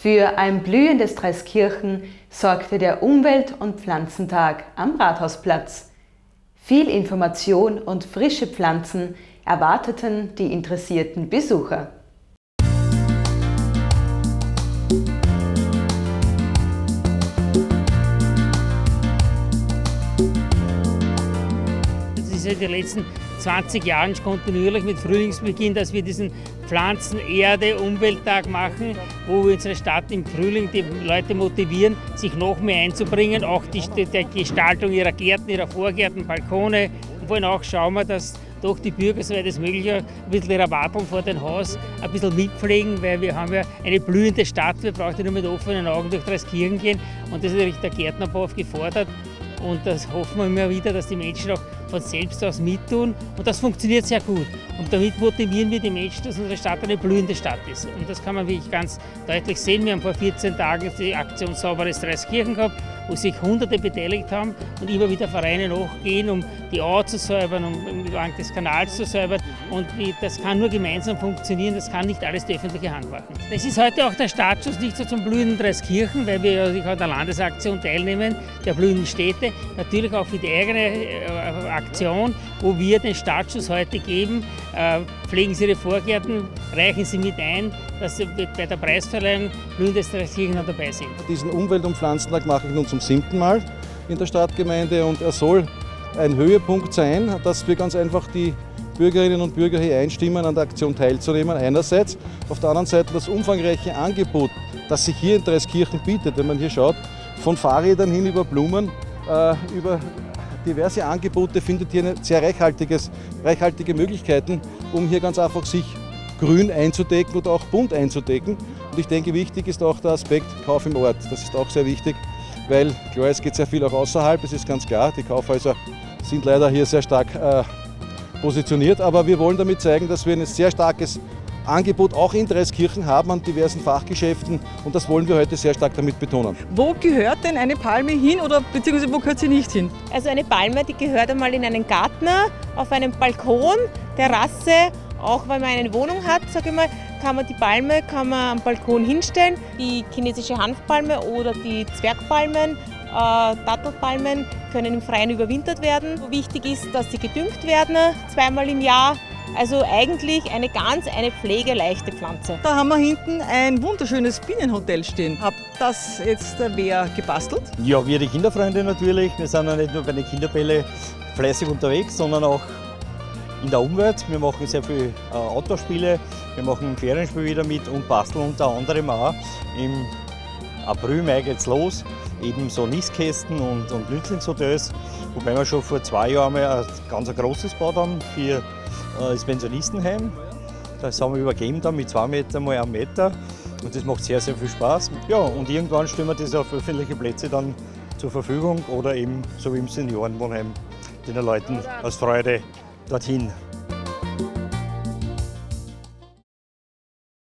Für ein blühendes Dreiskirchen sorgte der Umwelt- und Pflanzentag am Rathausplatz. Viel Information und frische Pflanzen erwarteten die interessierten Besucher. Das ist in den letzten 20 Jahren kontinuierlich mit Frühlingsbeginn, dass wir diesen Pflanzen-Erde-Umwelttag machen, wo wir unsere Stadt im Frühling die Leute motivieren, sich noch mehr einzubringen, auch die Gestaltung ihrer Gärten, ihrer Vorgärten, Balkone. Und vor allem auch schauen wir, dass doch die Bürger, soweit es möglich ist, ein bisschen ihre Watteln vor dem Haus ein bisschen mitpflegen, weil wir haben ja eine blühende Stadt, wir brauchen ja nur mit offenen Augen durch Dreiskirchen gehen und das ist natürlich der Gärtnerbau gefordert. Und das hoffen wir immer wieder, dass die Menschen auch von selbst aus mittun. Und das funktioniert sehr gut. Und damit motivieren wir die Menschen, dass unsere Stadt eine blühende Stadt ist. Und das kann man wirklich ganz deutlich sehen. Wir haben vor 14 Tagen die Aktion Sauberes Dreiskirchen gehabt, wo sich Hunderte beteiligt haben und immer wieder Vereine nachgehen, um die Au zu säubern, um entlang des Kanals zu säubern. Und das kann nur gemeinsam funktionieren, das kann nicht alles die öffentliche Hand machen. Das ist heute auch der Startschuss nicht so zum blühenden Dreiskirchen, weil wir ja an der Landesaktion teilnehmen, der blühenden Städte. Natürlich auch für die eigene Aktion, wo wir den Startschuss heute geben. Pflegen Sie Ihre Vorgärten, reichen Sie mit ein, dass Sie bei der Preisverleihung blühendes Dreiskirchen dabei sind. Diesen Umwelt- und Pflanzentag mache ich nun zum 7. Mal in der Stadtgemeinde und er soll ein Höhepunkt sein, dass wir ganz einfach die Bürgerinnen und Bürger hier einstimmen, an der Aktion teilzunehmen einerseits. Auf der anderen Seite das umfangreiche Angebot, das sich hier in Dreiskirchen bietet, wenn man hier schaut, von Fahrrädern hin über Blumen, über diverse Angebote, findet hier sehr reichhaltige Möglichkeiten, um hier ganz einfach sich grün einzudecken oder auch bunt einzudecken. Und ich denke, wichtig ist auch der Aspekt Kauf im Ort. Das ist auch sehr wichtig, weil klar, es geht sehr viel auch außerhalb, es ist ganz klar, die Kaufhäuser sind leider hier sehr stark positioniert, aber wir wollen damit zeigen, dass wir ein sehr starkes Angebot auch in Dreiskirchen haben an diversen Fachgeschäften und das wollen wir heute sehr stark damit betonen. Wo gehört denn eine Palme hin oder beziehungsweise wo gehört sie nicht hin? Also eine Palme, die gehört einmal in einen Garten, auf einem Balkon, Terrasse, auch wenn man eine Wohnung hat, sage ich mal, kann man die Palme am Balkon hinstellen. Die chinesische Hanfpalme oder die Zwergpalmen, Dattelpalmen können im Freien überwintert werden. Wichtig ist, dass sie gedüngt werden, zweimal im Jahr. Also eigentlich eine pflegeleichte Pflanze. Da haben wir hinten ein wunderschönes Bienenhotel stehen. Hat das jetzt wer gebastelt? Ja, wir die Kinderfreunde natürlich. Wir sind ja nicht nur bei den Kinderbälle fleißig unterwegs, sondern auch in der Umwelt. Wir machen sehr viele Outdoor-Spiele, wir machen ein Ferienspiel wieder mit und basteln unter anderem auch. Im April, Mai geht es los, eben so Nistkästen und Nützlingshotels. Wobei wir schon vor 2 Jahren mal ein ganz großes gebaut haben für das Pensionistenheim. Das haben wir übergeben dann mit 2 Meter mal 1 Meter und das macht sehr, sehr viel Spaß. Ja, und irgendwann stellen wir das auf öffentliche Plätze dann zur Verfügung oder eben so wie im Seniorenwohnheim den Leuten aus Freude dorthin